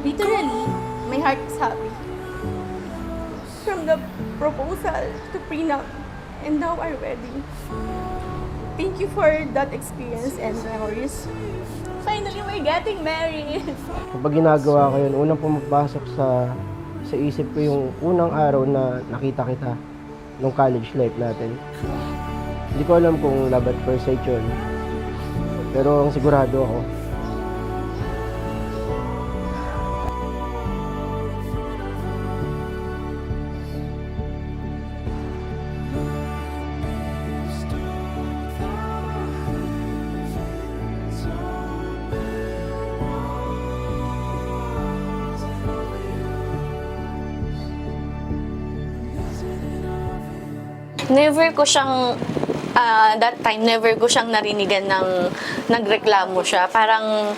Literally, my heart is happy. From the proposal to prenup and now our wedding. Thank you for that experience and memories. Finally, we're getting married! Kapag ginagawa ko yun, unang pumapasok sa isip ko yung unang araw na nakita kita nung college life natin. Hindi ko alam kung love at first sight yun, pero ang sigurado ako, Never ko siyang, that time, never ko siyang narinigan ng nagreklamo siya. Parang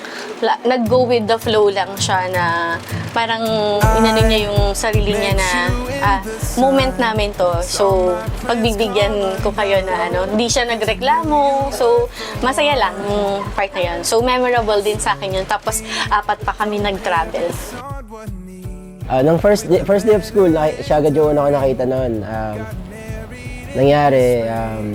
nag-go with the flow lang siya na parang inano niya yung sarili niya na moment namin to. So, pagbibigyan ko kayo na hindi siya nagreklamo. So, masaya lang yung part na yun. So, memorable din sa akin yun. Tapos, 4 pa kami nag-travel. nung first day of school, siya agad yung una ko nakita noon. Nangyari,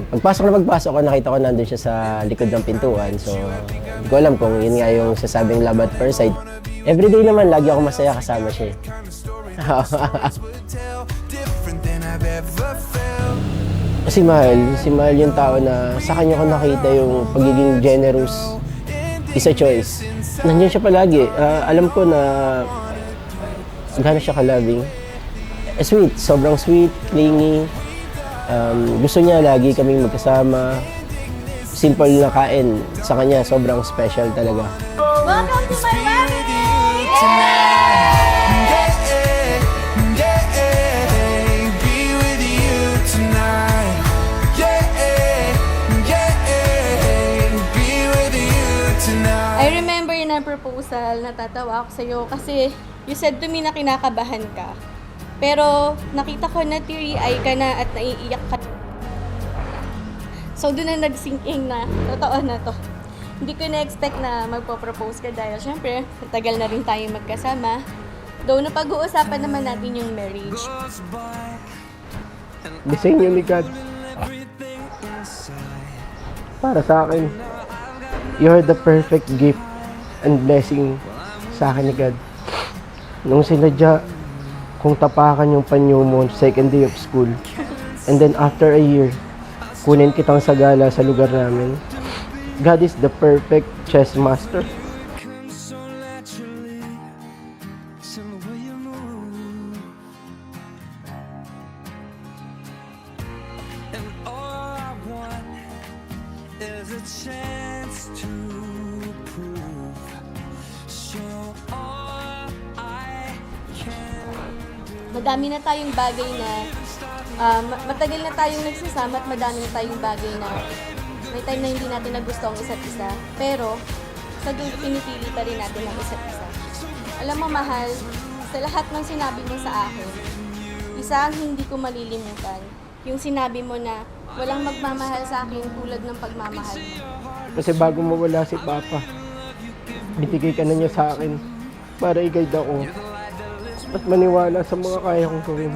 pagpasok ko, nakita ko nandun siya sa likod ng pintuan. So, hindi ko alam kung yun nga yung sasabing love at first sight. Everyday naman, lagi ako masaya kasama siya. Si Mahal yung tao na sa kanya ko nakita yung pagiging generous is a choice. Nandiyan siya palagi. Alam ko na gaano siya ka-loving. Sweet, sobrang sweet, clingy. Gusto niya lagi kaming magkasama. Simple na kain. Sa kanya, sobrang special talaga. Welcome to my wedding! I remember na proposal, natatawa ako sa'yo kasi you said to me na kinakabahan ka. Pero nakita ko na teary-eye ka na at naiiyak ka. So doon na nag-sink-in na, totoo na to. Hindi ko na-expect na magpo-propose ka dahil syempre, matagal na rin tayo magkasama. Though napag-uusapan naman natin yung marriage. Disenyo ni God. Para sa akin, you're the perfect gift and blessing sa akin ni God. Nung sinadya, kung tapakan yung panyo mo second day of school, and then after a year, kunin kitang sagala sa lugar namin. God is the perfect chess master. Madami na tayong bagay na matagal na tayong nagsasama at madami na tayong bagay na may time na hindi natin nagusto ang isa't isa. Pero, sa dulo, pinipili pa rin natin ang isa't isa. Alam mo, Mahal, sa lahat ng sinabi mo sa akin, isa ang hindi ko malilimutan. Yung sinabi mo na walang magmamahal sa akin tulad ng pagmamahal mo. Kasi bago mawala si Papa, binigay ka na niya sa akin para i-guide ako at maniwala sa mga kaya kong gawin.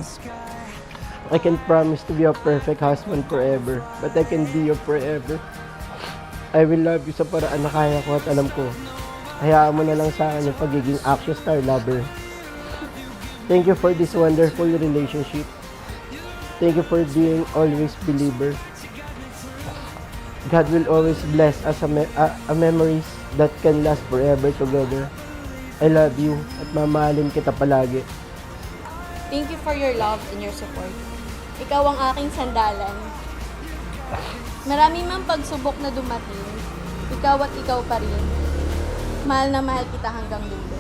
I can't promise to be a perfect husband forever, but I can be your forever. I will love you sa paraan na kaya ko at alam ko. Hayaan mo na lang sa akin yung pagiging action star lover. Thank you for this wonderful relationship. Thank you for being always believer. God will always bless us a memories that can last forever together. I love you at mamahalin kita palagi. Thank you for your love and your support. Ikaw ang aking sandalan. Marami mang pagsubok na dumating, ikaw at ikaw pa rin. Mahal na mahal kita hanggang dulo.